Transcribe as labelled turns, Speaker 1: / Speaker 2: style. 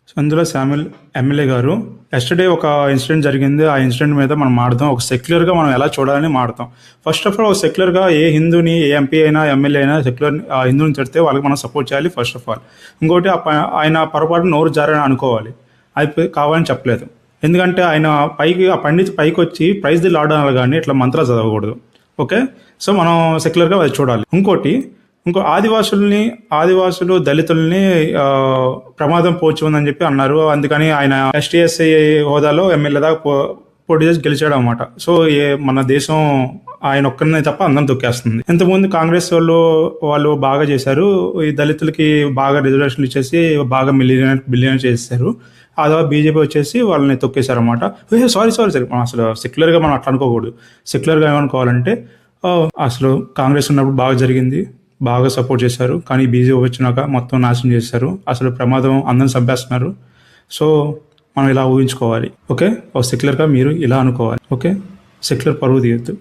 Speaker 1: So అందులో Samuel MLA గారు yesterday ఒక ఇన్సిడెంట్ జరిగింది. ఆ ఇన్సిడెంట్ మీద మనం మాడదాం. ఒక సెక్యులర్గా మనం ఎలా చూడాలని మాడతాం. ఫస్ట్ ఆఫ్ ఆల్ ఒక సెక్యులర్గా ఏ హిందూని, ఏ ఎంపీ అయినా, ఎమ్మెల్యే అయినా సెక్యులర్ ఆ హిందూని తిడితే వాళ్ళకి మనం సపోర్ట్ చేయాలి ఫస్ట్ ఆఫ్ ఆల్. ఇంకోటి ఆయన పొరపాటు నోరు జారని అనుకోవాలి. అది కావాలని చెప్పలేదు. ఎందుకంటే ఆయన ఆ పండిత్ పైకి వచ్చి ప్రైజ్ ది లార్డ్ అనాలి కానీ ఇట్లా మంత్రాలు చదవకూడదు. ఓకే, సో మనం సెక్యులర్గా అది చూడాలి. ఇంకో ఆదివాసులు దళితుల్ని ప్రమాదం పోచి ఉందని చెప్పి అన్నారు. అందుకని ఆయన ఎస్టీఎస్సీ హోదాలో ఎమ్మెల్యే దాకా పోటీ చేసి గెలిచాడు అనమాట. సో మన దేశం ఆయన ఒక్కరినే తప్ప అందరం తొక్కేస్తుంది. ఇంతకుముందు కాంగ్రెస్ వాళ్ళు బాగా చేశారు. ఈ దళితులకి బాగా రిజర్వేషన్లు ఇచ్చేసి బాగా బిలియన్ చేశారు. ఆ తర్వాత బీజేపీ వచ్చేసి వాళ్ళని తొక్కేశారు అనమాట. సారీ అసలు సెక్యులర్గా మనం అట్లా అనుకోకూడదు. సెక్యులర్గా ఏమనుకోవాలంటే అసలు కాంగ్రెస్ ఉన్నప్పుడు బాగా జరిగింది, బాగా సపోర్ట్ చేశారు. కానీ బీజేపీ వచ్చినాక మొత్తం నాశనం చేశారు. అసలు ప్రమాదం అందరిని చంపేస్తున్నారు. సో మనం ఇలా ఊహించుకోవాలి. ఓకే, సెక్యులర్గా మీరు ఇలా అనుకోవాలి. ఓకే, సెక్యులర్ పరువు తీయొద్దు.